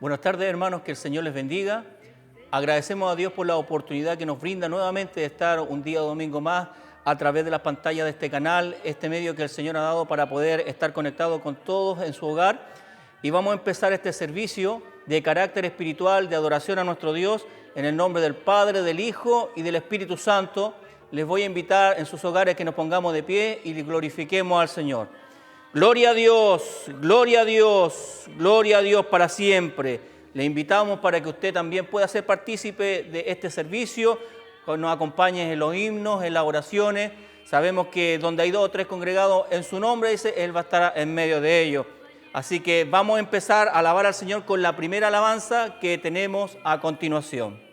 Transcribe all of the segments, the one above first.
Buenas tardes, hermanos, que el Señor les bendiga. Agradecemos a Dios por la oportunidad que nos brinda nuevamente de estar un día domingo más a través de las pantallas de este canal, este medio que el Señor ha dado para poder estar conectado con todos en su hogar. Y vamos a empezar este servicio de carácter espiritual, de adoración a nuestro Dios, en el nombre del Padre, del Hijo y del Espíritu Santo. Les voy a invitar en sus hogares que nos pongamos de pie y glorifiquemos al Señor. Gloria a Dios, gloria a Dios, gloria a Dios para siempre. Le invitamos para que usted también pueda ser partícipe de este servicio, que nos acompañe en los himnos, en las oraciones. Sabemos que donde hay 2 o 3 congregados en su nombre, dice, Él va a estar en medio de ellos. Así que vamos a empezar a alabar al Señor con la primera alabanza que tenemos a continuación.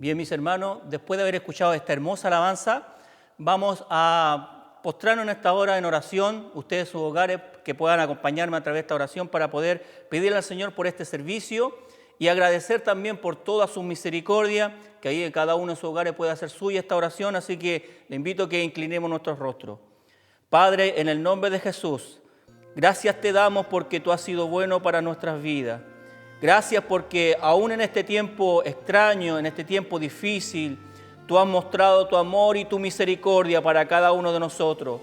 Bien, mis hermanos, después de haber escuchado esta hermosa alabanza, vamos a postrarnos en esta hora en oración, ustedes sus hogares, que puedan acompañarme a través de esta oración para poder pedirle al Señor por este servicio y agradecer también por toda su misericordia, que ahí en cada uno de sus hogares puede hacer suya esta oración, así que le invito a que inclinemos nuestros rostros. Padre, en el nombre de Jesús, gracias te damos porque tú has sido bueno para nuestras vidas. Gracias porque aún en este tiempo extraño, en este tiempo difícil, tú has mostrado tu amor y tu misericordia para cada uno de nosotros.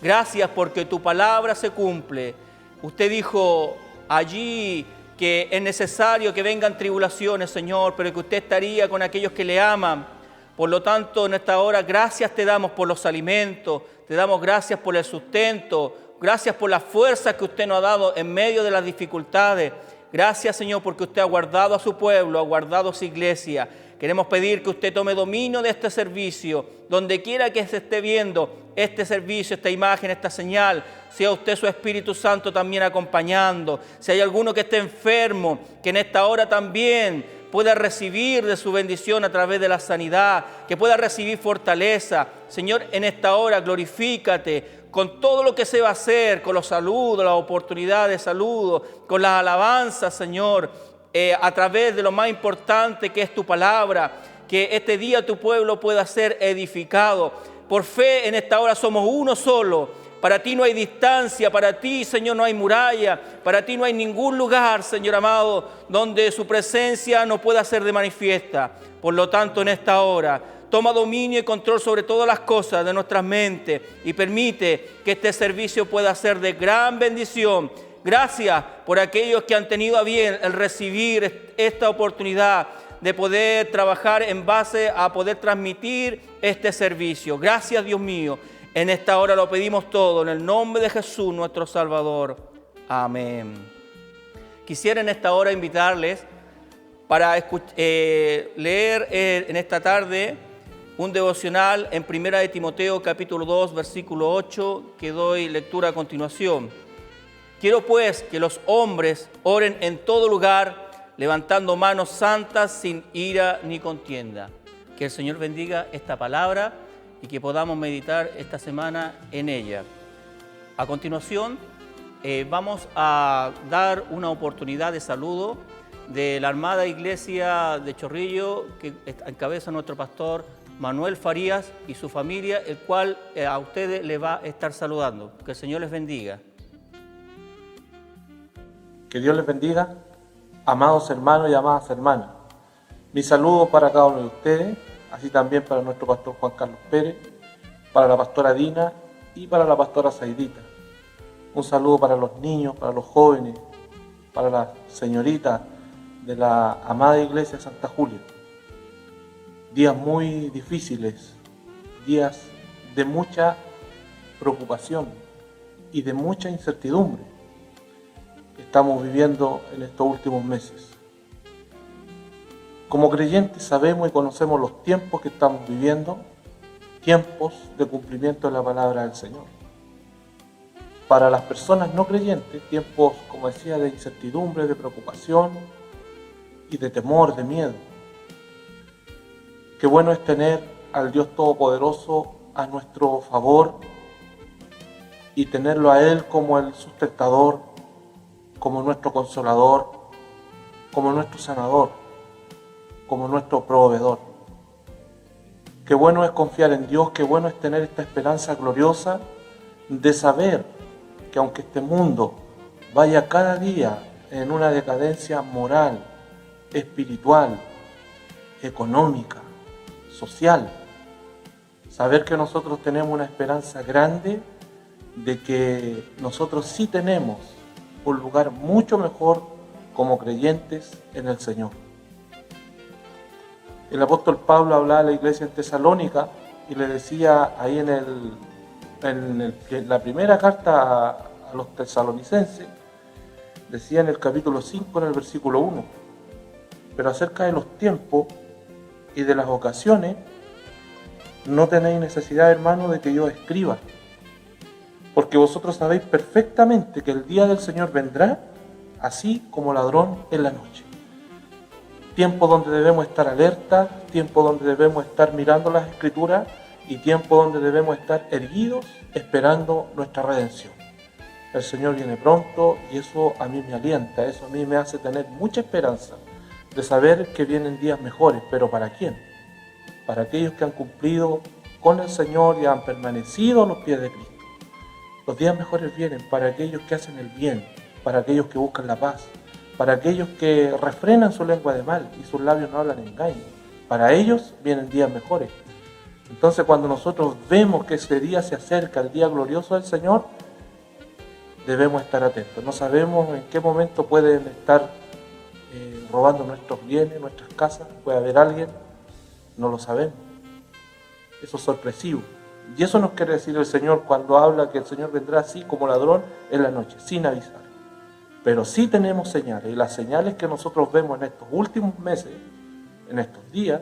Gracias porque tu palabra se cumple. Usted dijo allí que es necesario que vengan tribulaciones, Señor, pero que usted estaría con aquellos que le aman. Por lo tanto, en esta hora, gracias te damos por los alimentos, te damos gracias por el sustento, gracias por las fuerzas que usted nos ha dado en medio de las dificultades. Gracias, Señor, porque usted ha guardado a su pueblo, ha guardado a su iglesia. Queremos pedir que usted tome dominio de este servicio, donde quiera que se esté viendo este servicio, esta imagen, esta señal, sea usted su Espíritu Santo también acompañando. Si hay alguno que esté enfermo, que en esta hora también pueda recibir de su bendición a través de la sanidad, que pueda recibir fortaleza. Señor, en esta hora glorifícate con todo lo que se va a hacer, con los saludos, las oportunidades de saludo, con las alabanzas, Señor, a través de lo más importante que es tu palabra, que este día tu pueblo pueda ser edificado. Por fe en esta hora somos uno solo. Para ti no hay distancia, para ti, Señor, no hay muralla, para ti no hay ningún lugar, Señor amado, donde su presencia no pueda ser de manifiesta. Por lo tanto, en esta hora, toma dominio y control sobre todas las cosas de nuestras mentes y permite que este servicio pueda ser de gran bendición. Gracias por aquellos que han tenido a bien el recibir esta oportunidad de poder trabajar en base a poder transmitir este servicio. Gracias, Dios mío. En esta hora lo pedimos todo en el nombre de Jesús, nuestro Salvador. Amén. Quisiera en esta hora invitarles para leer en esta tarde un devocional en 1 de Timoteo capítulo 2, versículo 8, que doy lectura a continuación. Quiero pues que los hombres oren en todo lugar, levantando manos santas sin ira ni contienda. Que el Señor bendiga esta palabra y que podamos meditar esta semana en ella. A continuación, vamos a dar una oportunidad de saludo de la Armada Iglesia de Chorrillo, que encabeza nuestro pastor Manuel Farías y su familia, el cual a ustedes les va a estar saludando. Que el Señor les bendiga. Que Dios les bendiga, amados hermanos y amadas hermanas. Mi saludo para cada uno de ustedes, así también para nuestro pastor Juan Carlos Pérez, para la pastora Dina y para la pastora Zaidita. Un saludo para los niños, para los jóvenes, para las señoritas de la amada Iglesia Santa Julia. Días muy difíciles, días de mucha preocupación y de mucha incertidumbre que estamos viviendo en estos últimos meses. Como creyentes sabemos y conocemos los tiempos que estamos viviendo, tiempos de cumplimiento de la palabra del Señor. Para las personas no creyentes, tiempos, como decía, de incertidumbre, de preocupación y de temor, de miedo. Qué bueno es tener al Dios Todopoderoso a nuestro favor y tenerlo a Él como el sustentador, como nuestro consolador, como nuestro sanador, como nuestro proveedor. Qué bueno es confiar en Dios, qué bueno es tener esta esperanza gloriosa de saber que aunque este mundo vaya cada día en una decadencia moral, espiritual, económica, social, saber que nosotros tenemos una esperanza grande de que nosotros sí tenemos un lugar mucho mejor como creyentes en el Señor. El apóstol Pablo hablaba a la iglesia en Tesalónica y le decía ahí en la primera carta a los tesalonicenses, decía en el capítulo 5, en el versículo 1, pero acerca de los tiempos y de las ocasiones, no tenéis necesidad, hermano, de que yo escriba, porque vosotros sabéis perfectamente que el día del Señor vendrá, así como ladrón en la noche. Tiempo donde debemos estar alerta, tiempo donde debemos estar mirando las Escrituras y tiempo donde debemos estar erguidos esperando nuestra redención. El Señor viene pronto y eso a mí me alienta, eso a mí me hace tener mucha esperanza de saber que vienen días mejores, pero ¿para quién? Para aquellos que han cumplido con el Señor y han permanecido a los pies de Cristo. Los días mejores vienen para aquellos que hacen el bien, para aquellos que buscan la paz, para aquellos que refrenan su lengua de mal y sus labios no hablan engaño. Para ellos vienen días mejores. Entonces, cuando nosotros vemos que ese día se acerca, el día glorioso del Señor, debemos estar atentos. No sabemos en qué momento pueden estar robando nuestros bienes, nuestras casas. Puede haber alguien, no lo sabemos. Eso es sorpresivo. Y eso nos quiere decir el Señor cuando habla que el Señor vendrá así como ladrón en la noche, sin avisar. Pero sí tenemos señales, y las señales que nosotros vemos en estos últimos meses, en estos días,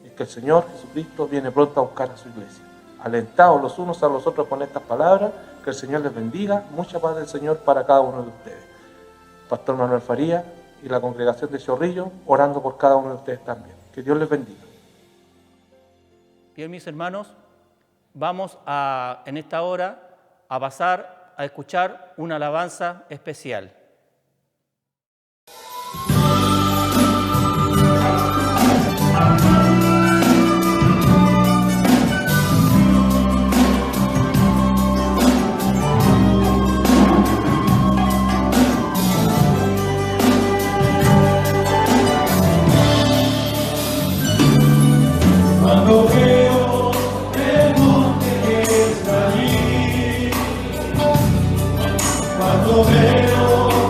es que el Señor Jesucristo viene pronto a buscar a su iglesia. Alentados los unos a los otros con estas palabras, que el Señor les bendiga, mucha paz del Señor para cada uno de ustedes. Pastor Manuel Faría y la congregación de Chorrillo, orando por cada uno de ustedes también. Que Dios les bendiga. Bien, mis hermanos, vamos en esta hora a pasar a escuchar una alabanza especial. Cuando veo el monte que está allí, cuando veo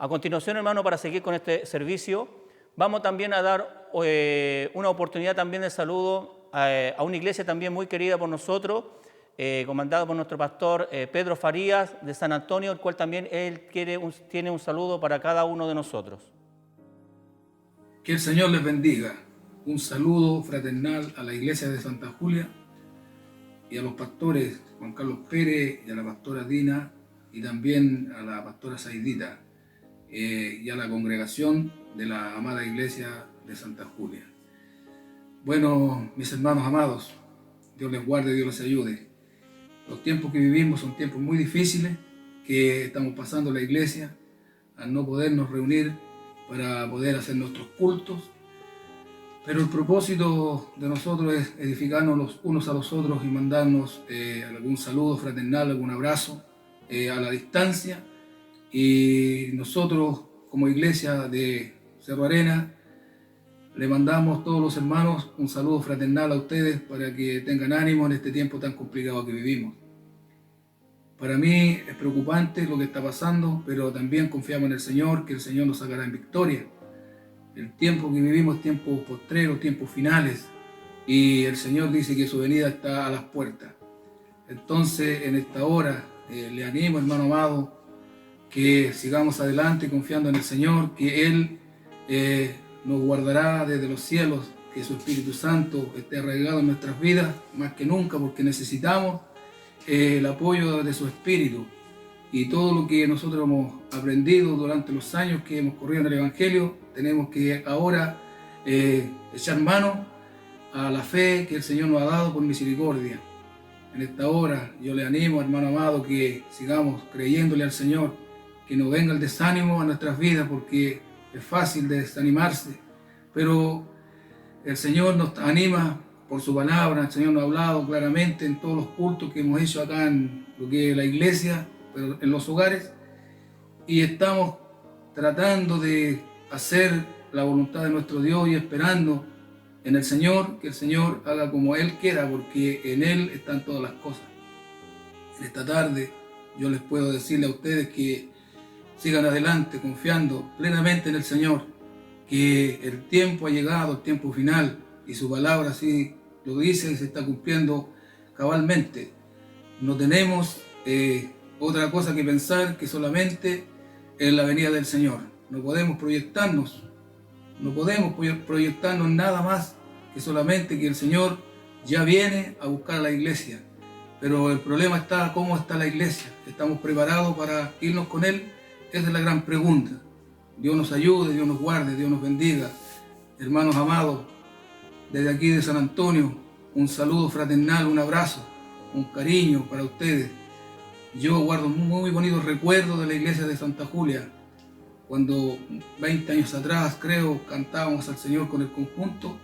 A continuación, hermano, para seguir con este servicio, vamos también a dar una oportunidad también de saludo a una iglesia también muy querida por nosotros, comandado por nuestro pastor Pedro Farías de San Antonio, el cual también él tiene un saludo para cada uno de nosotros. Que el Señor les bendiga. Un saludo fraternal a la iglesia de Santa Julia y a los pastores Juan Carlos Pérez y a la pastora Dina y también a la pastora Saidita y a la congregación de la amada iglesia de Santa Julia. Bueno, mis hermanos amados, Dios les guarde, Dios les ayude. Los tiempos que vivimos son tiempos muy difíciles que estamos pasando en la iglesia al no podernos reunir para poder hacer nuestros cultos. Pero el propósito de nosotros es edificarnos los unos a los otros y mandarnos algún saludo fraternal, algún abrazo a la distancia. Y nosotros, como iglesia de Cerro Arena, le mandamos a todos los hermanos un saludo fraternal a ustedes para que tengan ánimo en este tiempo tan complicado que vivimos. Para mí es preocupante lo que está pasando, pero también confiamos en el Señor, que el Señor nos sacará en victoria. El tiempo que vivimos es tiempo postrero, tiempos finales, y el Señor dice que su venida está a las puertas. Entonces, en esta hora, le animo, hermano amado, que sigamos adelante confiando en el Señor, que Él nos guardará desde los cielos, que su Espíritu Santo esté arraigado en nuestras vidas, más que nunca, porque necesitamos el apoyo de su Espíritu. Y todo lo que nosotros hemos aprendido durante los años que hemos corrido en el Evangelio, tenemos que ahora echar mano a la fe que el Señor nos ha dado por misericordia. En esta hora yo le animo, hermano amado, que sigamos creyéndole al Señor, que no venga el desánimo a nuestras vidas, porque es fácil desanimarse, pero el Señor nos anima por su palabra. El Señor nos ha hablado claramente en todos los cultos que hemos hecho acá en lo que es la iglesia, pero en los hogares, y estamos tratando de hacer la voluntad de nuestro Dios y esperando en el Señor, que el Señor haga como Él quiera, porque en Él están todas las cosas. En esta tarde yo les puedo decirle a ustedes que sigan adelante confiando plenamente en el Señor, que el tiempo ha llegado, el tiempo final, y su palabra así lo dice y se está cumpliendo cabalmente. No tenemos otra cosa que pensar que solamente en la venida del Señor. No podemos proyectarnos nada más que solamente que el Señor ya viene a buscar a la iglesia. Pero el problema está cómo está la iglesia. ¿Estamos preparados para irnos con Él? Esa es la gran pregunta. Dios nos ayude, Dios nos guarde, Dios nos bendiga. Hermanos amados, desde aquí de San Antonio, un saludo fraternal, un abrazo, un cariño para ustedes. Yo guardo muy bonitos recuerdos de la iglesia de Santa Julia, cuando 20 años atrás, creo, cantábamos al Señor con el conjunto,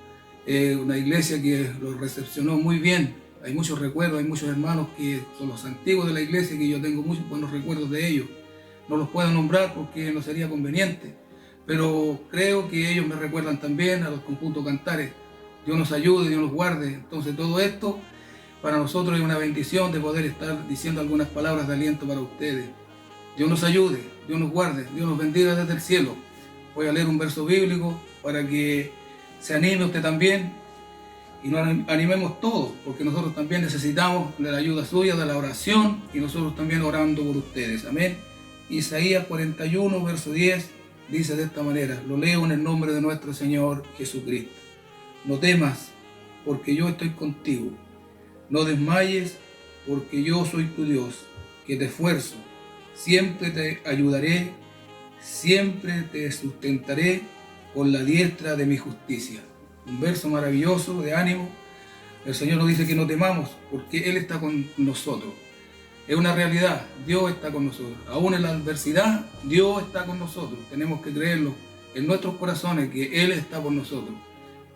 una iglesia que lo recepcionó muy bien. Hay muchos recuerdos, hay muchos hermanos que son los antiguos de la iglesia, que yo tengo muchos buenos recuerdos de ellos. No los puedo nombrar porque no sería conveniente, pero creo que ellos me recuerdan también a los conjuntos cantares. Dios nos ayude, Dios nos guarde. Entonces todo esto para nosotros es una bendición de poder estar diciendo algunas palabras de aliento para ustedes. Dios nos ayude, Dios nos guarde, Dios nos bendiga desde el cielo. Voy a leer un verso bíblico para que se anime usted también y nos animemos todos, porque nosotros también necesitamos de la ayuda suya, de la oración, y nosotros también orando por ustedes. Amén. Isaías 41, verso 10, dice de esta manera, lo leo en el nombre de nuestro Señor Jesucristo. No temas, porque yo estoy contigo. No desmayes, porque yo soy tu Dios, que te esfuerzo. Siempre te ayudaré, siempre te sustentaré con la diestra de mi justicia. Un verso maravilloso de ánimo. El Señor nos dice que no temamos, porque Él está con nosotros. Es una realidad, Dios está con nosotros. Aún en la adversidad, Dios está con nosotros. Tenemos que creerlo en nuestros corazones, que Él está con nosotros.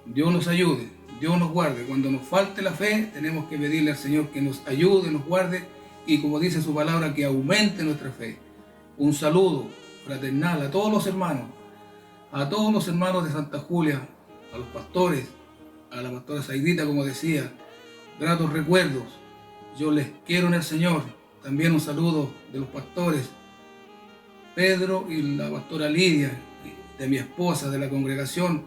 Dios nos ayude, Dios nos guarde. Cuando nos falte la fe, tenemos que pedirle al Señor que nos ayude, nos guarde, y como dice su palabra, que aumente nuestra fe. Un saludo fraternal a todos los hermanos de Santa Julia, a los pastores, a la pastora Saidita, como decía, gratos recuerdos. Yo les quiero en el Señor. También un saludo de los pastores Pedro y la pastora Lidia, de mi esposa, de la congregación,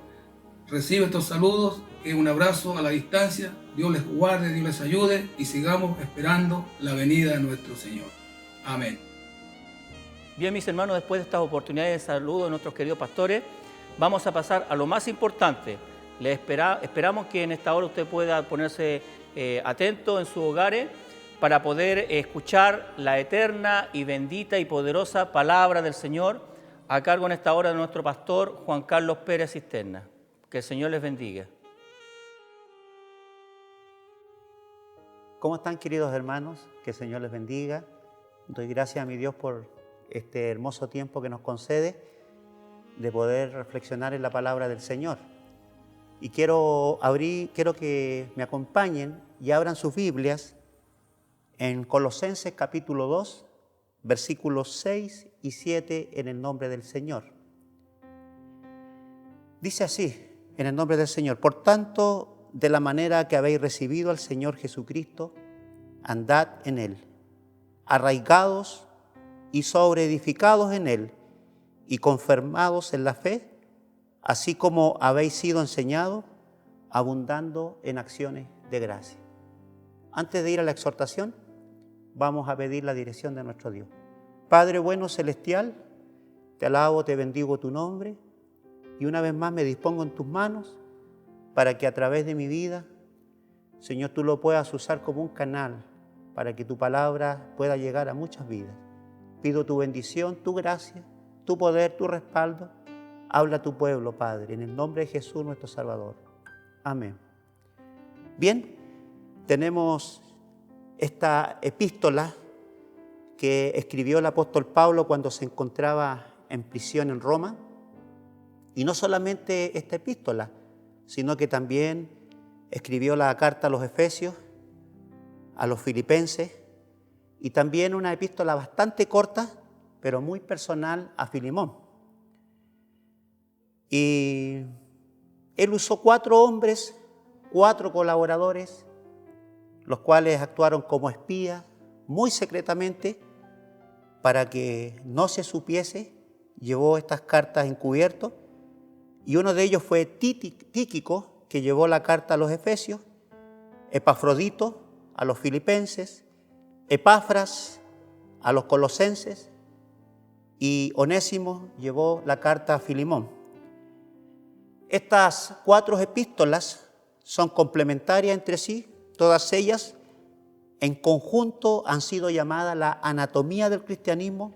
recibe estos saludos, y un abrazo a la distancia. Dios les guarde, Dios les ayude y sigamos esperando la venida de nuestro Señor. Amén. Bien, mis hermanos, después de estas oportunidades de saludo de nuestros queridos pastores, vamos a pasar a lo más importante. Esperamos que en esta hora usted pueda ponerse atento en sus hogares para poder escuchar la eterna y bendita y poderosa palabra del Señor a cargo en esta hora de nuestro pastor Juan Carlos Pérez Cisterna. Que el Señor les bendiga. ¿Cómo están, queridos hermanos? Que el Señor les bendiga. Doy gracias a mi Dios por este hermoso tiempo que nos concede de poder reflexionar en la palabra del Señor. Y quiero que me acompañen y abran sus Biblias en Colosenses capítulo 2, versículos 6 y 7 en el nombre del Señor. Dice así, en el nombre del Señor: por tanto, de la manera que habéis recibido al Señor Jesucristo, andad en Él, arraigados y sobreedificados en Él, y confirmados en la fe, así como habéis sido enseñados, abundando en acciones de gracia. Antes de ir a la exhortación, vamos a pedir la dirección de nuestro Dios. Padre bueno celestial, te alabo, te bendigo tu nombre, y una vez más me dispongo en tus manos para que a través de mi vida, Señor, tú lo puedas usar como un canal para que tu palabra pueda llegar a muchas vidas. Pido tu bendición, tu gracia, tu poder, tu respaldo. Habla a tu pueblo, Padre, en el nombre de Jesús nuestro Salvador. Amén. Bien, tenemos esta epístola que escribió el apóstol Pablo cuando se encontraba en prisión en Roma. Y no solamente esta epístola, sino que también escribió la carta a los Efesios, a los Filipenses, y también una epístola bastante corta, pero muy personal, a Filemón. Y él usó 4 hombres, 4 colaboradores, los cuales actuaron como espías muy secretamente para que no se supiese. Llevó estas cartas encubierto, y uno de ellos fue Tíquico, que llevó la carta a los Efesios, Epafrodito a los Filipenses, Epafras a los Colosenses, y Onésimo llevó la carta a Filemón. Estas 4 epístolas son complementarias entre sí, todas ellas en conjunto han sido llamadas la anatomía del cristianismo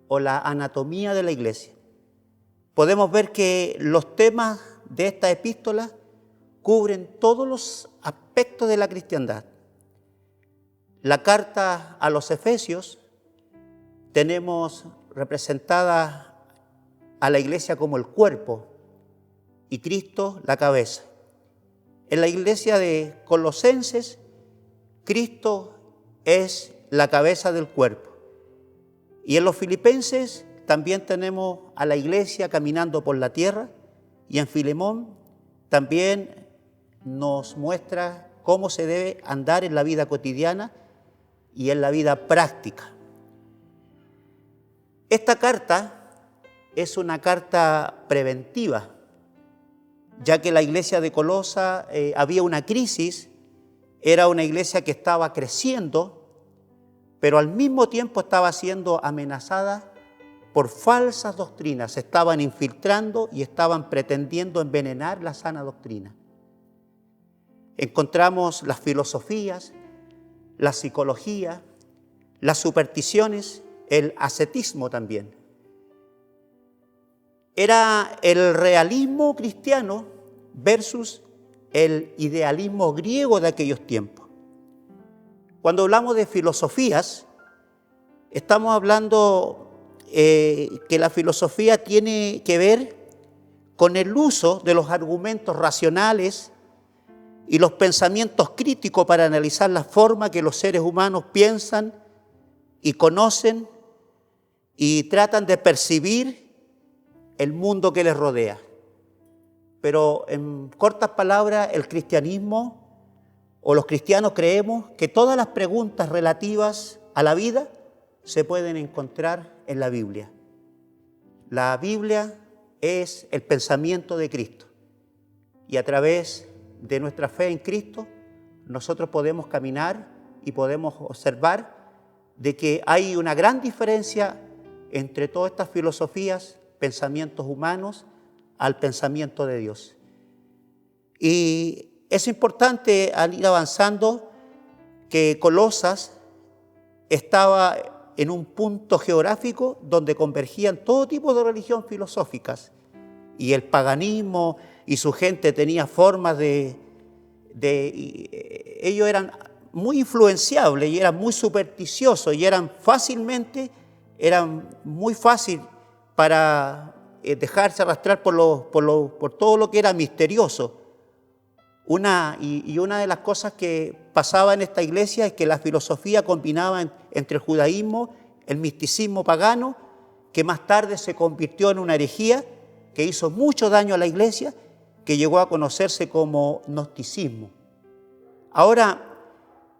o la anatomía de la iglesia. Podemos ver que los temas de esta epístola cubren todos los aspectos de la cristiandad. La carta a los Efesios tenemos representada a la iglesia como el cuerpo y Cristo la cabeza. En la iglesia de Colosenses, Cristo es la cabeza del cuerpo. Y en los Filipenses también tenemos a la iglesia caminando por la tierra, y en Filemón también nos muestra cómo se debe andar en la vida cotidiana y en la vida práctica. Esta carta es una carta preventiva, ya que la iglesia de Colosa había una crisis, era una iglesia que estaba creciendo, pero al mismo tiempo estaba siendo amenazada por falsas doctrinas. Se estaban infiltrando y estaban pretendiendo envenenar la sana doctrina. Encontramos las filosofías, la psicología, las supersticiones, el ascetismo también. Era el realismo cristiano versus el idealismo griego de aquellos tiempos. Cuando hablamos de filosofías, estamos hablando que la filosofía tiene que ver con el uso de los argumentos racionales y los pensamientos críticos para analizar la forma que los seres humanos piensan y conocen y tratan de percibir el mundo que les rodea. Pero en cortas palabras, el cristianismo o los cristianos creemos que todas las preguntas relativas a la vida se pueden encontrar en la Biblia. La Biblia es el pensamiento de Cristo. Y a través de nuestra fe en Cristo, nosotros podemos caminar y podemos observar de que hay una gran diferencia entre todas estas filosofías, pensamientos humanos, al pensamiento de Dios. Y es importante al ir avanzando que Colosas estaba en un punto geográfico donde convergían todo tipo de religión filosóficas, y el paganismo y su gente tenía formas ellos eran muy influenciables y eran muy supersticiosos y eran muy fácil para dejarse arrastrar por todo lo que era misterioso. Una de las cosas que pasaba en esta iglesia es que la filosofía combinaba entre el judaísmo, el misticismo pagano, que más tarde se convirtió en una herejía que hizo mucho daño a la iglesia, que llegó a conocerse como gnosticismo. Ahora,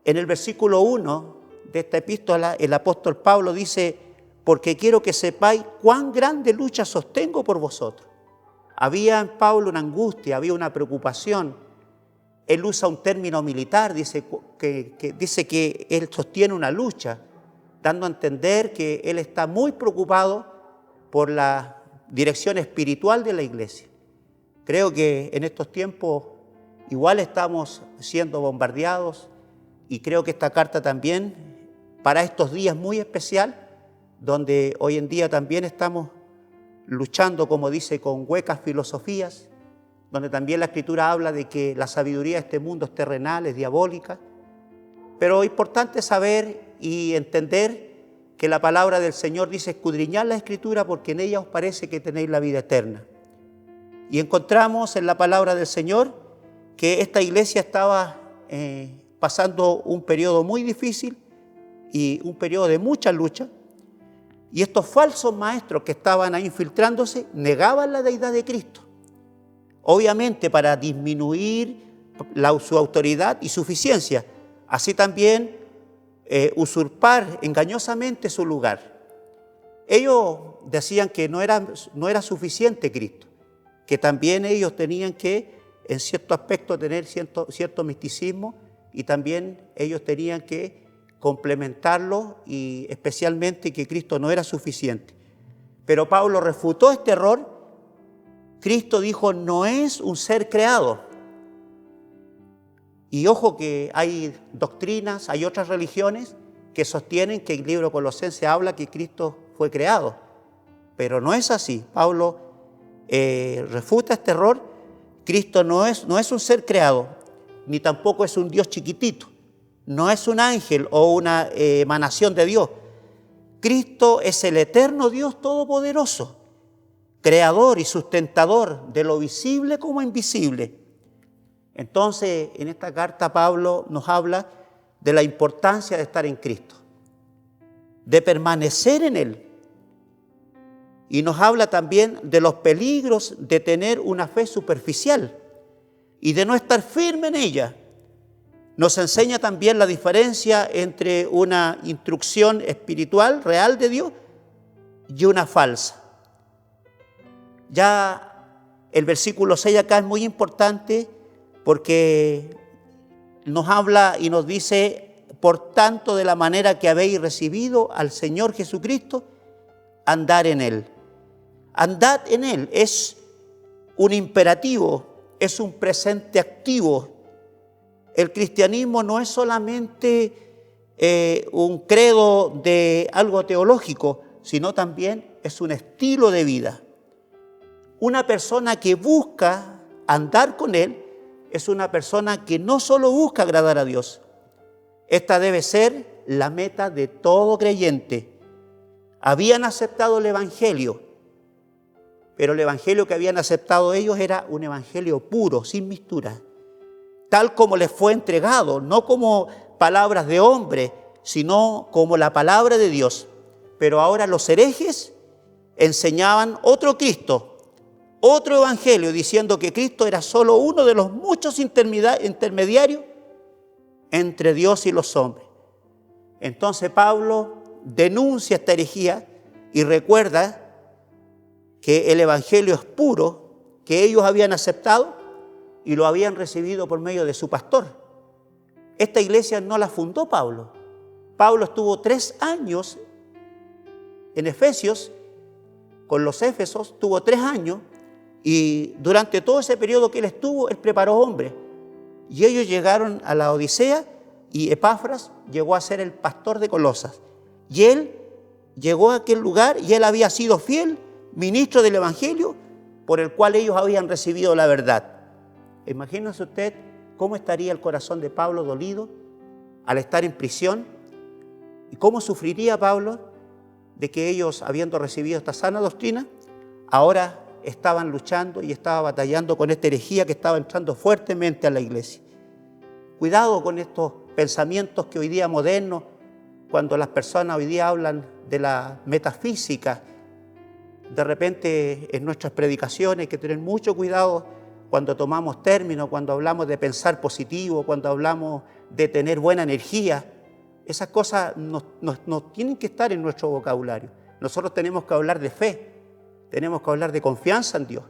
en el versículo 1 de esta epístola, el apóstol Pablo dice: porque quiero que sepáis cuán grande lucha sostengo por vosotros. Había en Pablo una angustia, había una preocupación. Él usa un término militar, dice que él sostiene una lucha, dando a entender que él está muy preocupado por la dirección espiritual de la iglesia. Creo que en estos tiempos igual estamos siendo bombardeados, y creo que esta carta también, para estos días muy especial, donde hoy en día también estamos luchando, como dice, con huecas filosofías, donde también la Escritura habla de que la sabiduría de este mundo es terrenal, es diabólica. Pero es importante saber y entender que la palabra del Señor dice: escudriñad la Escritura porque en ella os parece que tenéis la vida eterna. Y encontramos en la palabra del Señor que esta iglesia estaba pasando un periodo muy difícil y un periodo de mucha lucha. Y estos falsos maestros que estaban ahí infiltrándose negaban la deidad de Cristo, obviamente para disminuir su autoridad y suficiencia, así también usurpar engañosamente su lugar. Ellos decían que no era suficiente Cristo, que también ellos tenían que, en cierto aspecto, tener cierto misticismo, y también ellos tenían que complementarlo, y especialmente que Cristo no era suficiente. Pero Pablo refutó este error. Cristo dijo: no es un ser creado. Y ojo que hay doctrinas, hay otras religiones que sostienen que el libro Colosenses habla que Cristo fue creado. Pero no es así. Pablo refuta este error. Cristo no es un ser creado, ni tampoco es un Dios chiquitito. No es un ángel o una emanación de Dios. Cristo es el eterno Dios todopoderoso, creador y sustentador de lo visible como invisible. Entonces, en esta carta Pablo nos habla de la importancia de estar en Cristo, de permanecer en Él. Y nos habla también de los peligros de tener una fe superficial y de no estar firme en ella. Nos enseña también la diferencia entre una instrucción espiritual real de Dios y una falsa. Ya el versículo 6 acá es muy importante porque nos habla y nos dice: por tanto, de la manera que habéis recibido al Señor Jesucristo, andar en Él. Andad en Él es un imperativo, es un presente activo. El cristianismo no es solamente un credo de algo teológico, sino también es un estilo de vida. Una persona que busca andar con Él es una persona que no solo busca agradar a Dios. Esta debe ser la meta de todo creyente. Habían aceptado el Evangelio, pero el Evangelio que habían aceptado ellos era un Evangelio puro, sin mistura, tal como les fue entregado, no como palabras de hombre, sino como la palabra de Dios. Pero ahora los herejes enseñaban otro Cristo, otro evangelio, diciendo que Cristo era solo uno de los muchos intermediarios entre Dios y los hombres. Entonces Pablo denuncia esta herejía y recuerda que el Evangelio es puro, que ellos habían aceptado y lo habían recibido por medio de su pastor. Esta iglesia no la fundó Pablo. Pablo estuvo 3 años en Efesios, con los Éfesos, estuvo 3 años, y durante todo ese periodo que él estuvo, él preparó hombres. Y ellos llegaron a la Odisea, y Epafras llegó a ser el pastor de Colosas. Y él llegó a aquel lugar, y él había sido fiel ministro del Evangelio, por el cual ellos habían recibido la verdad. Imagínese usted cómo estaría el corazón de Pablo dolido al estar en prisión, y cómo sufriría Pablo de que ellos, habiendo recibido esta sana doctrina, ahora estaban luchando y estaban batallando con esta herejía que estaba entrando fuertemente a la iglesia. Cuidado con estos pensamientos que hoy día modernos, cuando las personas hoy día hablan de la metafísica, de repente en nuestras predicaciones hay que tener mucho cuidado cuando tomamos términos, cuando hablamos de pensar positivo, cuando hablamos de tener buena energía. Esas cosas no tienen que estar en nuestro vocabulario. Nosotros tenemos que hablar de fe, tenemos que hablar de confianza en Dios,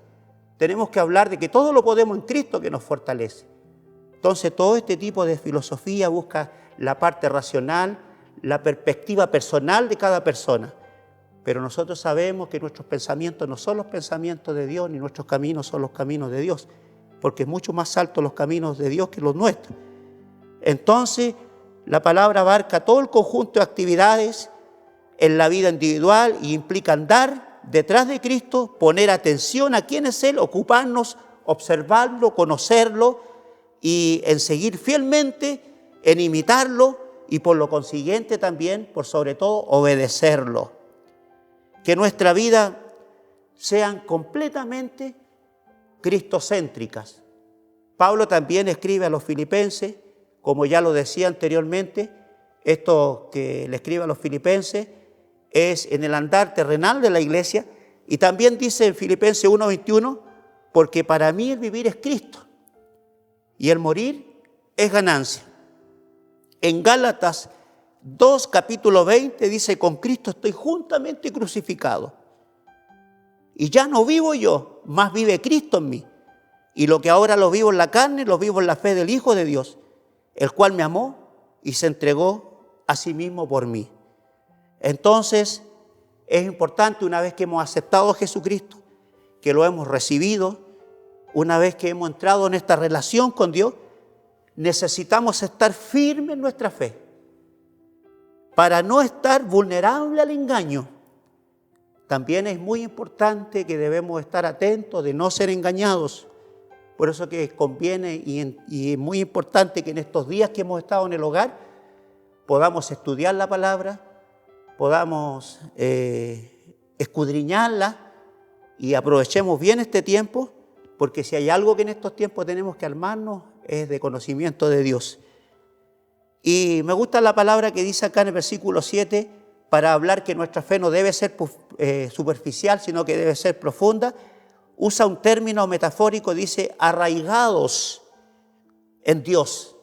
tenemos que hablar de que todo lo podemos en Cristo que nos fortalece. Entonces todo este tipo de filosofía busca la parte racional, la perspectiva personal de cada persona. Pero nosotros sabemos que nuestros pensamientos no son los pensamientos de Dios, ni nuestros caminos son los caminos de Dios, porque es mucho más alto los caminos de Dios que los nuestros. Entonces, la palabra abarca todo el conjunto de actividades en la vida individual y implica andar detrás de Cristo, poner atención a quién es Él, ocuparnos, observarlo, conocerlo y en seguir fielmente, en imitarlo y por lo consiguiente también, por sobre todo, obedecerlo. Que nuestra vida sean completamente cristocéntricas. Pablo también escribe a los filipenses, como ya lo decía anteriormente, esto que le escribe a los filipenses es en el andar terrenal de la iglesia, y también dice en Filipenses 1:21, porque para mí el vivir es Cristo y el morir es ganancia. En Gálatas 2, capítulo 20, dice, con Cristo estoy juntamente crucificado. Y ya no vivo yo, más vive Cristo en mí. Y lo que ahora lo vivo en la carne, lo vivo en la fe del Hijo de Dios, el cual me amó y se entregó a sí mismo por mí. Entonces, es importante una vez que hemos aceptado a Jesucristo, que lo hemos recibido, una vez que hemos entrado en esta relación con Dios, necesitamos estar firmes en nuestra fe, para no estar vulnerable al engaño. También es muy importante que debemos estar atentos de no ser engañados. Por eso que conviene y es muy importante que en estos días que hemos estado en el hogar podamos estudiar la palabra, podamos escudriñarla y aprovechemos bien este tiempo, porque si hay algo que en estos tiempos tenemos que armarnos es de conocimiento de Dios. Y me gusta la palabra que dice acá en el versículo 7, para hablar que nuestra fe no debe ser superficial, sino que debe ser profunda. Usa un término metafórico, dice, arraigados en Dios.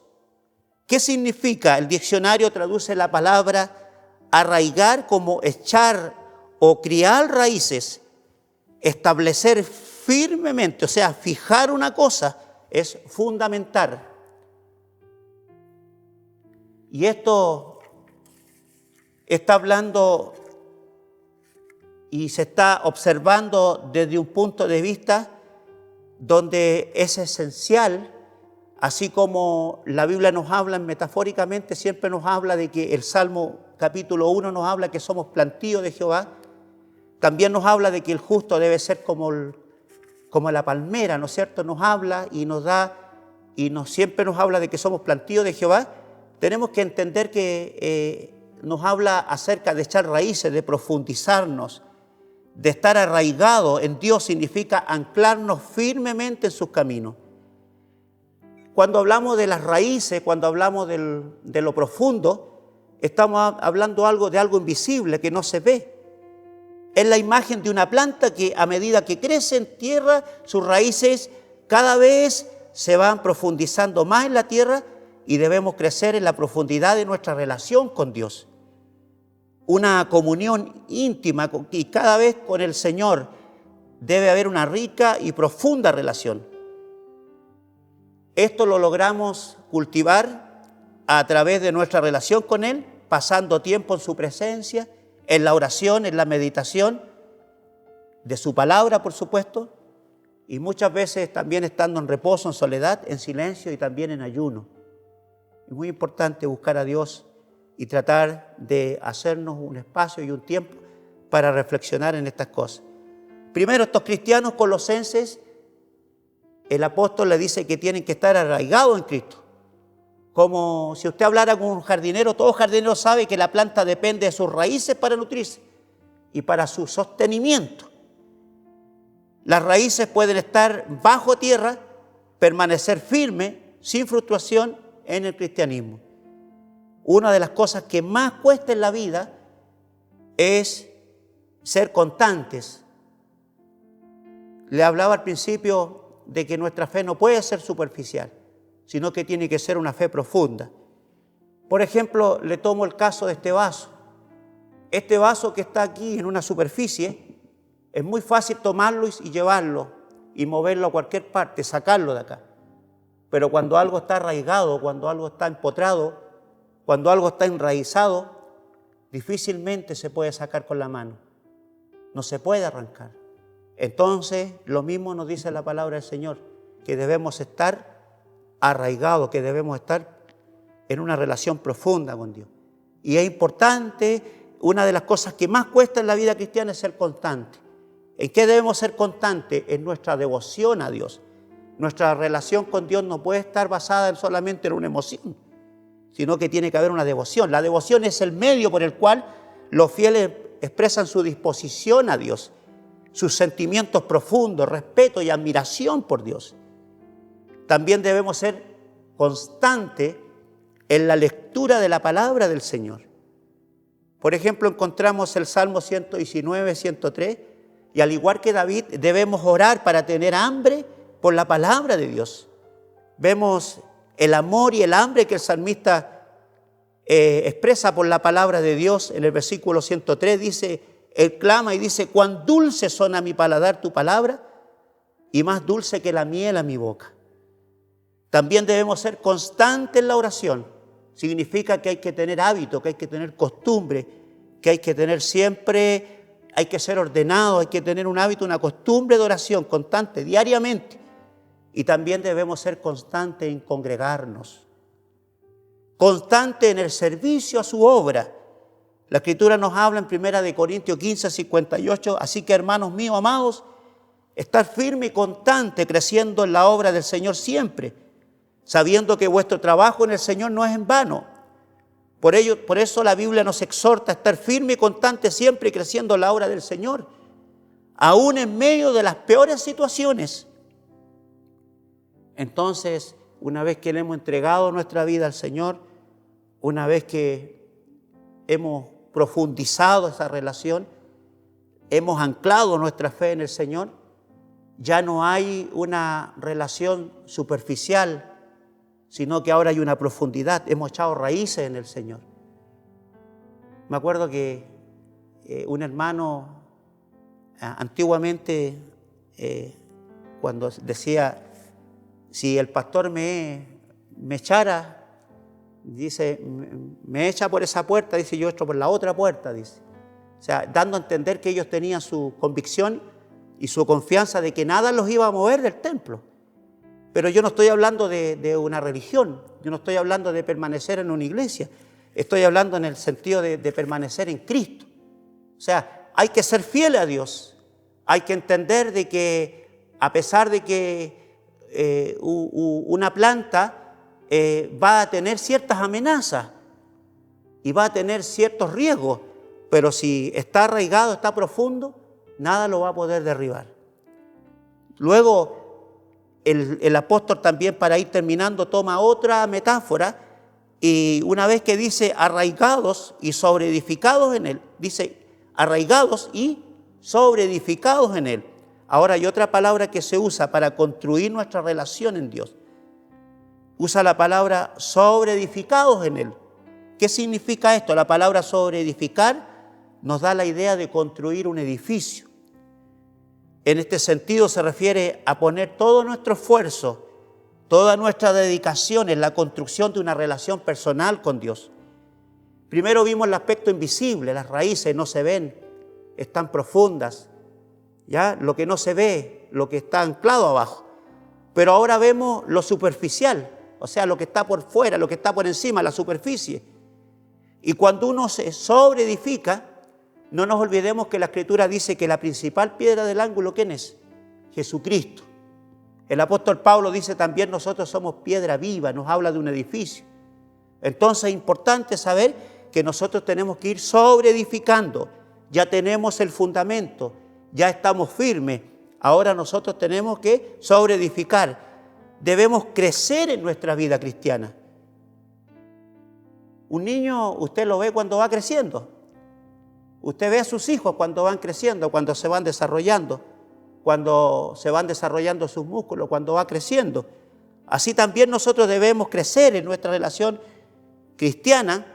¿Qué significa? El diccionario traduce la palabra arraigar como echar o criar raíces, establecer firmemente, o sea, fijar una cosa es fundamentar. Y esto está hablando y se está observando desde un punto de vista donde es esencial, así como la Biblia nos habla metafóricamente, siempre nos habla de que el Salmo capítulo 1 nos habla que somos plantío de Jehová, también nos habla de que el justo debe ser como la palmera, ¿no es cierto? Nos habla y nos da, siempre nos habla de que somos plantío de Jehová. Tenemos que entender que nos habla acerca de echar raíces, de profundizarnos, de estar arraigado en Dios, significa anclarnos firmemente en sus caminos. Cuando hablamos de las raíces, cuando hablamos de lo profundo, estamos hablando de algo invisible que no se ve. Es la imagen de una planta que a medida que crece en tierra, sus raíces cada vez se van profundizando más en la tierra y debemos crecer en la profundidad de nuestra relación con Dios. Una comunión íntima y cada vez con el Señor, debe haber una rica y profunda relación. Esto lo logramos cultivar a través de nuestra relación con Él, pasando tiempo en su presencia, en la oración, en la meditación de su palabra, por supuesto, y muchas veces también estando en reposo, en soledad, en silencio y también en ayuno. Es muy importante buscar a Dios y tratar de hacernos un espacio y un tiempo para reflexionar en estas cosas. Primero, estos cristianos colosenses, el apóstol le dice que tienen que estar arraigados en Cristo. Como si usted hablara con un jardinero, todo jardinero sabe que la planta depende de sus raíces para nutrirse y para su sostenimiento. Las raíces pueden estar bajo tierra, permanecer firmes, sin fluctuación en el cristianismo. Una de las cosas que más cuesta en la vida es ser constantes. Le hablaba al principio de que nuestra fe no puede ser superficial, sino que tiene que ser una fe profunda. Por ejemplo, le tomo el caso de este vaso. Este vaso que está aquí en una superficie, es muy fácil tomarlo y llevarlo y moverlo a cualquier parte, sacarlo de acá. Pero cuando algo está arraigado, cuando algo está empotrado, cuando algo está enraizado, difícilmente se puede sacar con la mano. No se puede arrancar. Entonces, lo mismo nos dice la palabra del Señor, que debemos estar arraigados, que debemos estar en una relación profunda con Dios. Y es importante, una de las cosas que más cuesta en la vida cristiana es ser constante. ¿En qué debemos ser constantes? En nuestra devoción a Dios. Nuestra relación con Dios no puede estar basada solamente en una emoción, sino que tiene que haber una devoción. La devoción es el medio por el cual los fieles expresan su disposición a Dios, sus sentimientos profundos, respeto y admiración por Dios. También debemos ser constantes en la lectura de la palabra del Señor. Por ejemplo, encontramos el Salmo 119, 103, y al igual que David, debemos orar para tener hambre por la palabra de Dios. Vemos el amor y el hambre que el salmista expresa por la palabra de Dios. En el versículo 103 dice, él clama y dice, cuán dulce son a mi paladar tu palabra, y más dulce que la miel a mi boca. También debemos ser constantes en la oración. Significa que hay que tener hábito, que hay que tener costumbre, que hay que tener siempre, hay que ser ordenado, hay que tener un hábito, una costumbre de oración constante, diariamente. Y también debemos ser constantes en congregarnos, constantes en el servicio a su obra. La Escritura nos habla en 1 Corintios 15, 58, así que hermanos míos amados, estar firme y constante, creciendo en la obra del Señor siempre, sabiendo que vuestro trabajo en el Señor no es en vano. Por eso la Biblia nos exhorta a estar firme y constante siempre, creciendo en la obra del Señor, aún en medio de las peores situaciones. Entonces, una vez que le hemos entregado nuestra vida al Señor, una vez que hemos profundizado esa relación, hemos anclado nuestra fe en el Señor, ya no hay una relación superficial, sino que ahora hay una profundidad. Hemos echado raíces en el Señor. Me acuerdo que un hermano antiguamente, cuando decía, si el pastor me echara, dice, me echa por esa puerta, dice, yo entro por la otra puerta, dice. O sea, dando a entender que ellos tenían su convicción y su confianza de que nada los iba a mover del templo. Pero yo no estoy hablando de una religión, yo no estoy hablando de permanecer en una iglesia, estoy hablando en el sentido de permanecer en Cristo. O sea, hay que ser fiel a Dios, hay que entender de que a pesar de que una planta va a tener ciertas amenazas y va a tener ciertos riesgos, pero si está arraigado, está profundo, nada lo va a poder derribar. Luego, el apóstol también, para ir terminando, toma otra metáfora y una vez que dice arraigados y sobreedificados en él, dice arraigados y sobreedificados en él. Ahora hay otra palabra que se usa para construir nuestra relación en Dios. Usa la palabra sobreedificados en él. ¿Qué significa esto? La palabra sobreedificar nos da la idea de construir un edificio. en este sentido se refiere a poner todo nuestro esfuerzo, toda nuestra dedicación en la construcción de una relación personal con Dios. Primero vimos el aspecto invisible, las raíces no se ven, están profundas, ¿ya? Lo que no se ve, lo que está anclado abajo. Pero ahora vemos lo superficial, o sea, lo que está por fuera, lo que está por encima, la superficie. Y cuando uno se sobreedifica, no nos olvidemos que la Escritura dice que la principal piedra del ángulo, ¿quién es? Jesucristo. El apóstol Pablo dice también, nosotros somos piedra viva, nos habla de un edificio. Entonces es importante saber que nosotros tenemos que ir sobreedificando. Ya tenemos el fundamento, ya estamos firmes. Ahora nosotros tenemos que sobreedificar. Debemos crecer en nuestra vida cristiana. Un niño, usted lo ve cuando va creciendo. Usted ve a sus hijos cuando van creciendo, cuando se van desarrollando, cuando se van desarrollando sus músculos, cuando va creciendo. Así también nosotros debemos crecer en nuestra relación cristiana.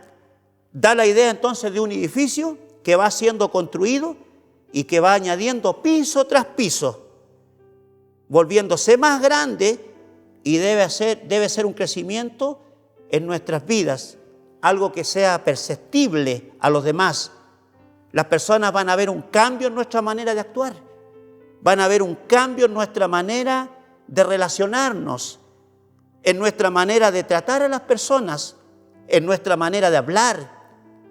Da la idea entonces de un edificio que va siendo construido y que va añadiendo piso tras piso, volviéndose más grande, y debe ser un crecimiento en nuestras vidas, algo que sea perceptible a los demás. Las personas van a ver un cambio en nuestra manera de actuar, van a ver un cambio en nuestra manera de relacionarnos, en nuestra manera de tratar a las personas, en nuestra manera de hablar.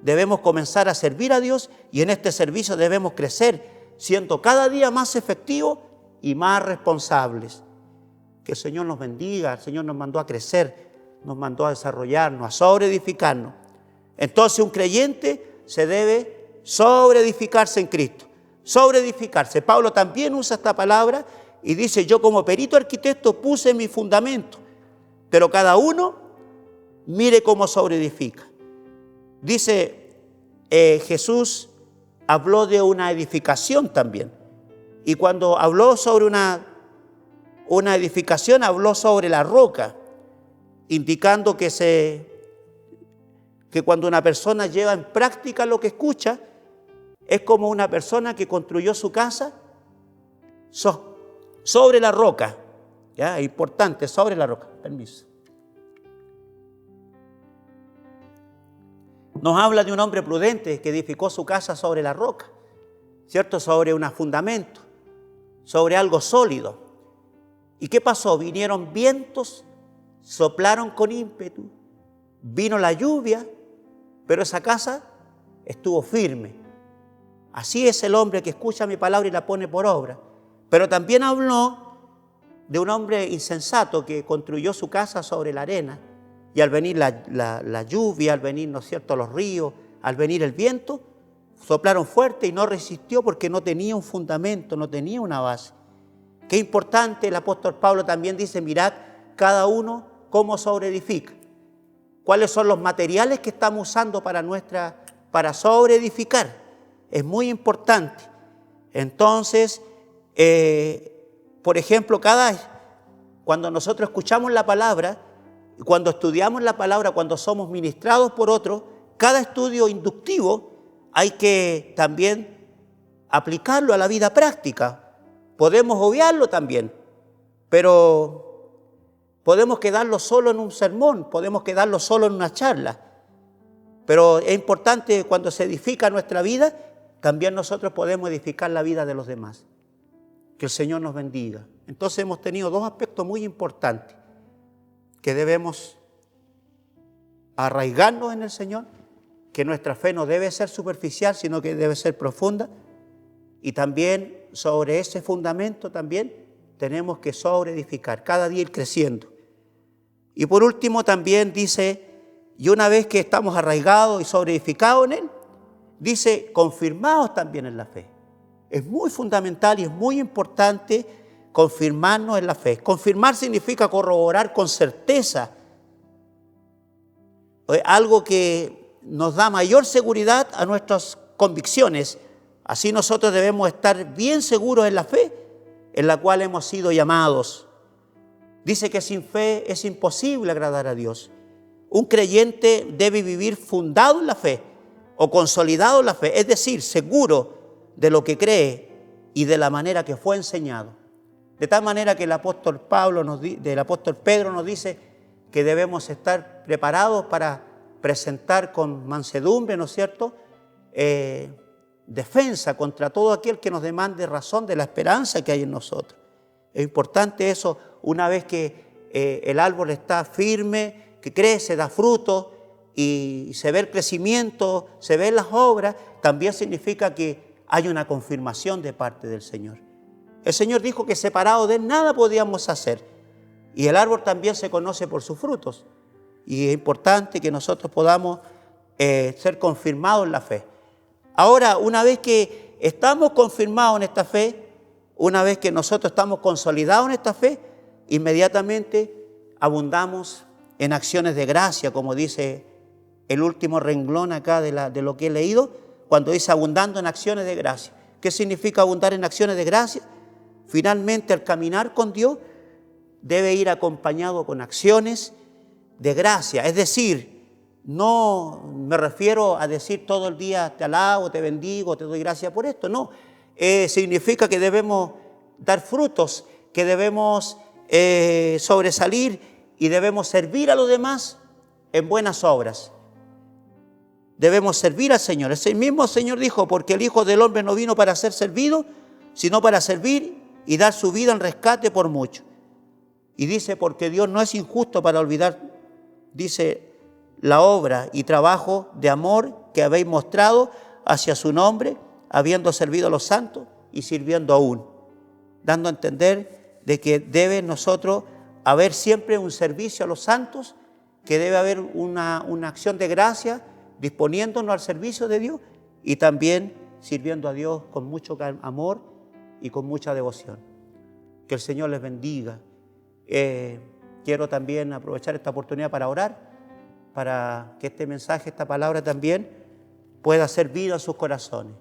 Debemos comenzar a servir a Dios y en este servicio debemos crecer, siendo cada día más efectivos y más responsables. Que el Señor nos bendiga. El Señor nos mandó a crecer, nos mandó a desarrollarnos, a sobreedificarnos. Entonces un creyente se debe sobreedificarse en Cristo, sobreedificarse. Pablo también usa esta palabra y dice, yo como perito arquitecto puse mi fundamento, pero cada uno mire cómo sobreedifica. Dice, Jesús habló de una edificación también. Y cuando habló sobre una edificación, habló sobre la roca, indicando que cuando una persona lleva en práctica lo que escucha, es como una persona que construyó su casa sobre la roca. ¿Ya? Es importante, sobre la roca. Permiso. Nos habla de un hombre prudente que edificó su casa sobre la roca, ¿cierto? Sobre un fundamento, sobre algo sólido. ¿Y qué pasó? Vinieron vientos, soplaron con ímpetu, vino la lluvia, pero esa casa estuvo firme. Así es el hombre que escucha mi palabra y la pone por obra. Pero también habló de un hombre insensato que construyó su casa sobre la arena. Y al venir la lluvia, al venir, ¿no es cierto?, los ríos, al venir el viento, soplaron fuerte y no resistió porque no tenía un fundamento, no tenía una base. Qué importante, el apóstol Pablo también dice, mirad cada uno cómo sobreedifica. ¿Cuáles son los materiales que estamos usando para sobreedificar? Es muy importante. Entonces, por ejemplo, cuando nosotros escuchamos la palabra, cuando estudiamos la palabra, cuando somos ministrados por otros, cada estudio inductivo hay que también aplicarlo a la vida práctica. Podemos obviarlo también, pero podemos quedarlo solo en un sermón, podemos quedarlo solo en una charla. Pero es importante cuando se edifica nuestra vida, también nosotros podemos edificar la vida de los demás. Que el Señor nos bendiga. Entonces hemos tenido dos aspectos muy importantes, que debemos arraigarnos en el Señor, que nuestra fe no debe ser superficial, sino que debe ser profunda. Y también sobre ese fundamento también tenemos que sobreedificar, cada día ir creciendo. Y por último también dice, y una vez que estamos arraigados y sobreedificados en Él, dice, confirmados también en la fe. Es muy fundamental y es muy importante confirmarnos en la fe. Confirmar significa corroborar con certeza, algo que nos da mayor seguridad a nuestras convicciones. Así nosotros debemos estar bien seguros en la fe en la cual hemos sido llamados. Dice que sin fe es imposible agradar a Dios. Un creyente debe vivir fundado en la fe o consolidado en la fe, es decir, seguro de lo que cree y de la manera que fue enseñado. De tal manera que el apóstol Pedro nos dice que debemos estar preparados para presentar con mansedumbre, ¿no es cierto?, defensa contra todo aquel que nos demande razón de la esperanza que hay en nosotros. Es importante eso, una vez que el árbol está firme, que crece, da fruto y se ve el crecimiento, se ven las obras, también significa que hay una confirmación de parte del Señor. El Señor dijo que separado de Él nada podíamos hacer. Y el árbol también se conoce por sus frutos. Y es importante que nosotros podamos ser confirmados en la fe. Ahora, una vez que estamos confirmados en esta fe, una vez que nosotros estamos consolidados en esta fe, inmediatamente abundamos en acciones de gracia, como dice el último renglón acá de lo que he leído, cuando dice abundando en acciones de gracia. ¿Qué significa abundar en acciones de gracia? Finalmente, el caminar con Dios debe ir acompañado con acciones de gracia. Es decir, no me refiero a decir todo el día te alabo, te bendigo, te doy gracias por esto. No, significa que debemos dar frutos, que debemos sobresalir y debemos servir a los demás en buenas obras. Debemos servir al Señor. Ese mismo Señor dijo, porque el Hijo del Hombre no vino para ser servido, sino para servir y dar su vida en rescate por muchos. Y dice, porque Dios no es injusto para olvidar, dice, la obra y trabajo de amor que habéis mostrado hacia su nombre, habiendo servido a los santos y sirviendo aún. Dando a entender de que debe nosotros haber siempre un servicio a los santos, que debe haber una acción de gracia, disponiéndonos al servicio de Dios y también sirviendo a Dios con mucho amor y con mucha devoción. Que el Señor les bendiga. Quiero también aprovechar esta oportunidad para orar, para que este mensaje, esta palabra también pueda hacer vida en sus corazones.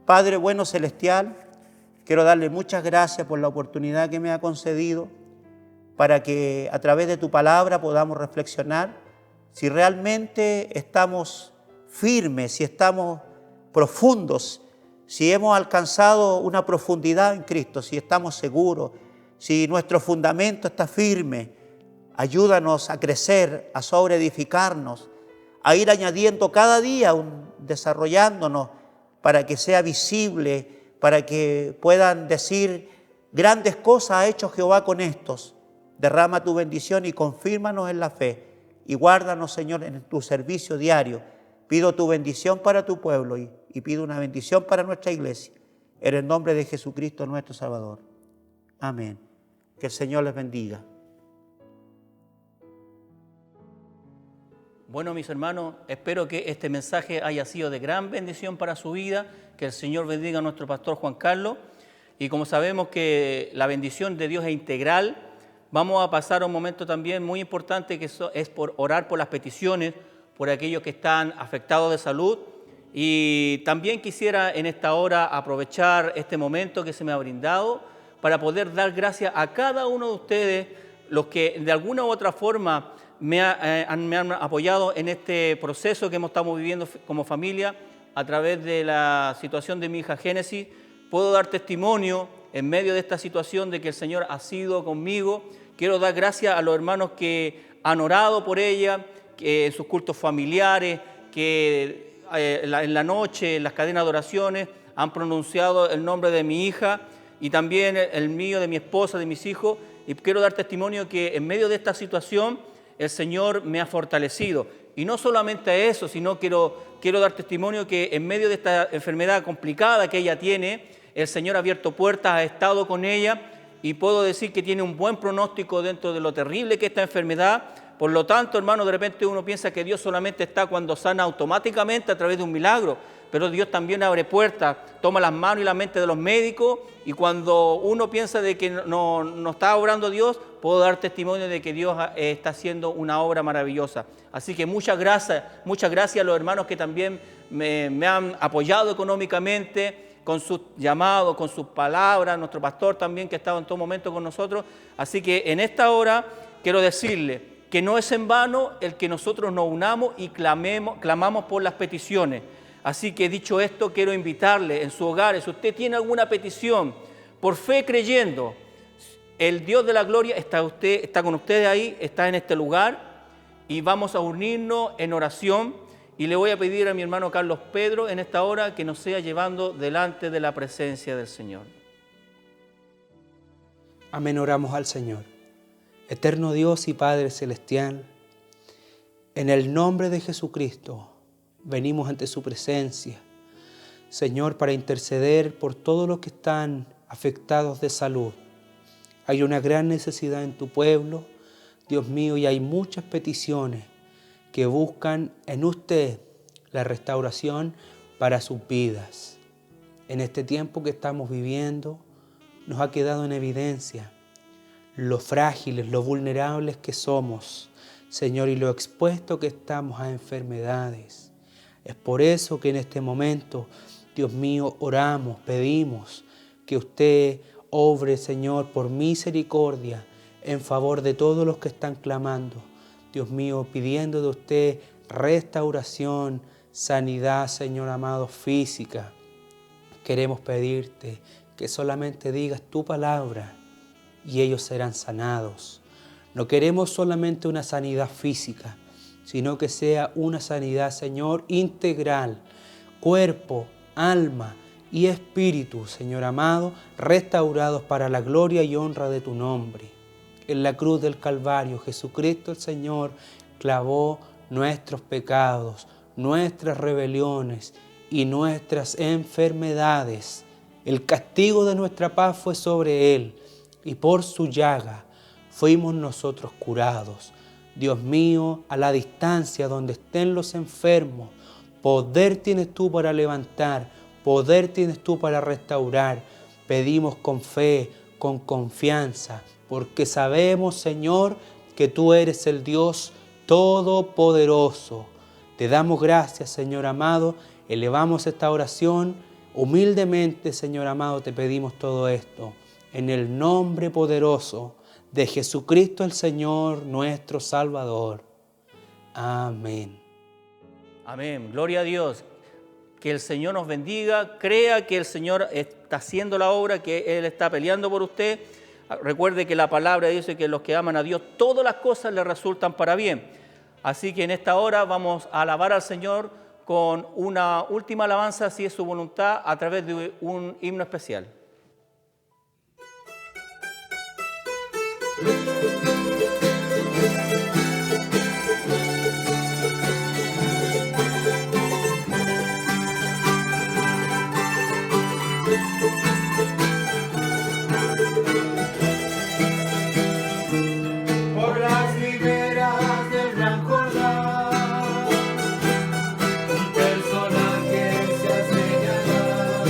Padre bueno celestial, quiero darle muchas gracias por la oportunidad que me ha concedido para que a través de tu palabra podamos reflexionar si realmente estamos firmes, si estamos profundos, si hemos alcanzado una profundidad en Cristo, si estamos seguros, si nuestro fundamento está firme. Ayúdanos a crecer, a sobreedificarnos, a ir añadiendo cada día, desarrollándonos para que sea visible, para que puedan decir grandes cosas ha hecho Jehová con estos. Derrama tu bendición y confírmanos en la fe y guárdanos, Señor, en tu servicio diario. Pido tu bendición para tu pueblo y pido una bendición para nuestra iglesia. En el nombre de Jesucristo nuestro Salvador. Amén. Que el Señor les bendiga. Bueno, mis hermanos, espero que este mensaje haya sido de gran bendición para su vida, que el Señor bendiga a nuestro pastor Juan Carlos. Y como sabemos que la bendición de Dios es integral, vamos a pasar a un momento también muy importante, que es por orar por las peticiones, por aquellos que están afectados de salud. Y también quisiera en esta hora aprovechar este momento que se me ha brindado para poder dar gracias a cada uno de ustedes, los que de alguna u otra forma me han apoyado en este proceso que estamos viviendo como familia a través de la situación de mi hija Génesis. Puedo dar testimonio en medio de esta situación de que el Señor ha sido conmigo. Quiero dar gracias a los hermanos que han orado por ella, que en sus cultos familiares, que en la noche, en las cadenas de oraciones, han pronunciado el nombre de mi hija y también el mío, de mi esposa, de mis hijos. Y quiero dar testimonio que en medio de esta situación el Señor me ha fortalecido. Y no solamente a eso, sino quiero dar testimonio que en medio de esta enfermedad complicada que ella tiene, el Señor ha abierto puertas, ha estado con ella y puedo decir que tiene un buen pronóstico dentro de lo terrible que es esta enfermedad. Por lo tanto, hermano, de repente uno piensa que Dios solamente está cuando sana automáticamente a través de un milagro, pero Dios también abre puertas, toma las manos y la mente de los médicos, y cuando uno piensa de que no está obrando Dios, puedo dar testimonio de que Dios está haciendo una obra maravillosa. Así que muchas gracias a los hermanos que también me han apoyado económicamente, con sus llamados, con sus palabras, nuestro pastor también que ha estado en todo momento con nosotros. Así que en esta hora quiero decirle que no es en vano el que nosotros nos unamos y clamamos por las peticiones. Así que dicho esto, quiero invitarle en su hogar, si usted tiene alguna petición, por fe creyendo, el Dios de la gloria está con ustedes ahí, está en este lugar, y vamos a unirnos en oración. Y le voy a pedir a mi hermano Carlos Pedro en esta hora que nos sea llevando delante de la presencia del Señor. Amén, oramos al Señor. Eterno Dios y Padre Celestial, en el nombre de Jesucristo, venimos ante su presencia, Señor, para interceder por todos los que están afectados de salud. Hay una gran necesidad en tu pueblo, Dios mío, y hay muchas peticiones que buscan en usted la restauración para sus vidas. En este tiempo que estamos viviendo, nos ha quedado en evidencia lo frágiles, lo vulnerables que somos, Señor, y lo expuestos que estamos a enfermedades. Es por eso que en este momento, Dios mío, oramos, pedimos que usted obre, Señor, por misericordia en favor de todos los que están clamando. Dios mío, pidiendo de usted restauración, sanidad, Señor amado, física. Queremos pedirte que solamente digas tu palabra y ellos serán sanados. No queremos solamente una sanidad física, sino que sea una sanidad, Señor, integral, cuerpo, alma y espíritu, Señor amado, restaurados para la gloria y honra de tu nombre. En la cruz del Calvario, Jesucristo el Señor clavó nuestros pecados, nuestras rebeliones y nuestras enfermedades. El castigo de nuestra paz fue sobre Él y por su llaga fuimos nosotros curados. Dios mío, a la distancia donde estén los enfermos, poder tienes tú para levantar, poder tienes tú para restaurar. Pedimos con fe, con confianza, porque sabemos, Señor, que tú eres el Dios todopoderoso. Te damos gracias, Señor amado, elevamos esta oración humildemente, Señor amado, te pedimos todo esto en el nombre poderoso de Jesucristo el Señor, nuestro Salvador. Amén. Amén. Gloria a Dios. Que el Señor nos bendiga. Crea que el Señor está haciendo la obra, que Él está peleando por usted. Recuerde que la palabra dice que los que aman a Dios, todas las cosas les resultan para bien. Así que en esta hora vamos a alabar al Señor con una última alabanza, si es su voluntad, a través de un himno especial. Por las riberas del Gran Jordán, un personaje se ha señalado.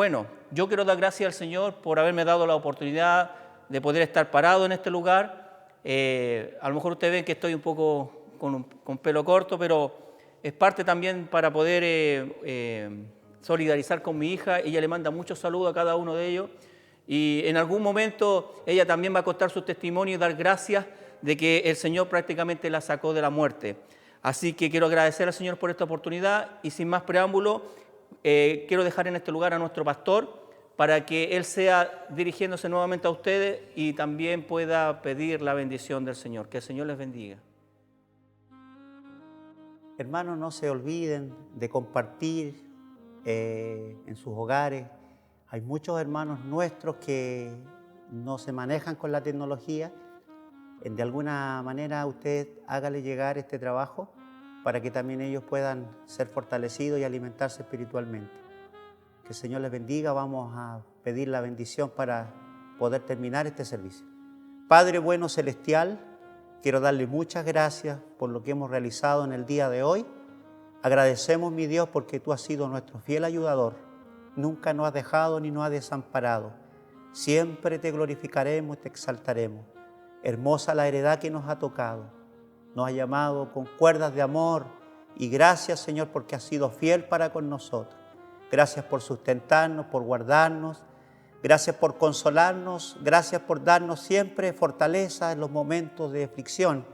bueno, yo quiero dar gracias al Señor por haberme dado la oportunidad de poder estar parado en este lugar. A lo mejor ustedes ven que estoy un poco con pelo corto, pero es parte también para poder solidarizar con mi hija. Ella le manda muchos saludos a cada uno de ellos y en algún momento ella también va a contar su testimonio y dar gracias de que el Señor prácticamente la sacó de la muerte. Así que quiero agradecer al Señor por esta oportunidad y sin más preámbulo, quiero dejar en este lugar a nuestro pastor para que él sea dirigiéndose nuevamente a ustedes y también pueda pedir la bendición del Señor. Que el Señor les bendiga. Hermanos, no se olviden de compartir en sus hogares. Hay muchos hermanos nuestros que no se manejan con la tecnología. De alguna manera usted hágale llegar este trabajo para que también ellos puedan ser fortalecidos y alimentarse espiritualmente. Que el Señor les bendiga. Vamos a pedir la bendición para poder terminar este servicio. Padre bueno celestial, quiero darle muchas gracias por lo que hemos realizado en el día de hoy. Agradecemos, mi Dios, porque tú has sido nuestro fiel ayudador. Nunca nos has dejado ni nos has desamparado. Siempre te glorificaremos y te exaltaremos. Hermosa la heredad que nos ha tocado. Nos ha llamado con cuerdas de amor y gracias, Señor, porque has sido fiel para con nosotros. Gracias por sustentarnos, por guardarnos. Gracias por consolarnos. Gracias por darnos siempre fortaleza en los momentos de aflicción.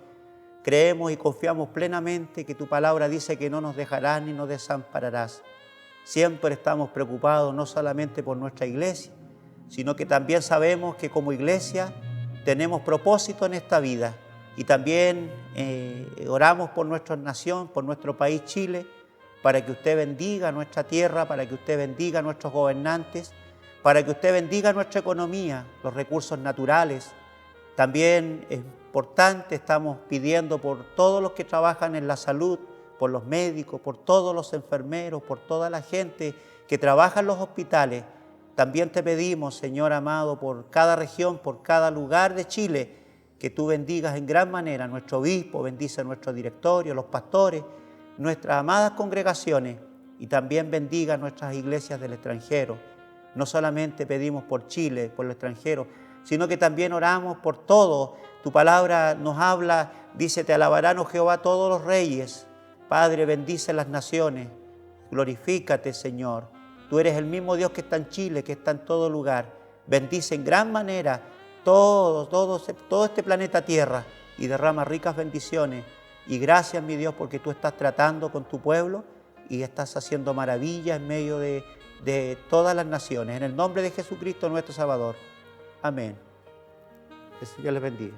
Creemos y confiamos plenamente que tu palabra dice que no nos dejarás ni nos desampararás. Siempre estamos preocupados no solamente por nuestra iglesia, sino que también sabemos que como iglesia tenemos propósito en esta vida y también oramos por nuestra nación, por nuestro país Chile, para que usted bendiga nuestra tierra, para que usted bendiga a nuestros gobernantes, para que usted bendiga nuestra economía, los recursos naturales. También es importante, estamos pidiendo por todos los que trabajan en la salud, por los médicos, por todos los enfermeros, por toda la gente que trabaja en los hospitales. También te pedimos, Señor amado, por cada región, por cada lugar de Chile, que tú bendigas en gran manera a nuestro obispo, bendice a nuestro directorio, los pastores, nuestras amadas congregaciones y también bendiga a nuestras iglesias del extranjero. No solamente pedimos por Chile, por el extranjero, sino que también oramos por todo. Tu palabra nos habla, dice, te alabarán, oh Jehová, todos los reyes. Padre, bendice las naciones, glorifícate, Señor. Tú eres el mismo Dios que está en Chile, que está en todo lugar. Bendice en gran manera todo este planeta Tierra y derrama ricas bendiciones. Y gracias, mi Dios, porque tú estás tratando con tu pueblo y estás haciendo maravillas en medio de todas las naciones. En el nombre de Jesucristo, nuestro Salvador. Amén. Que el Señor les bendiga.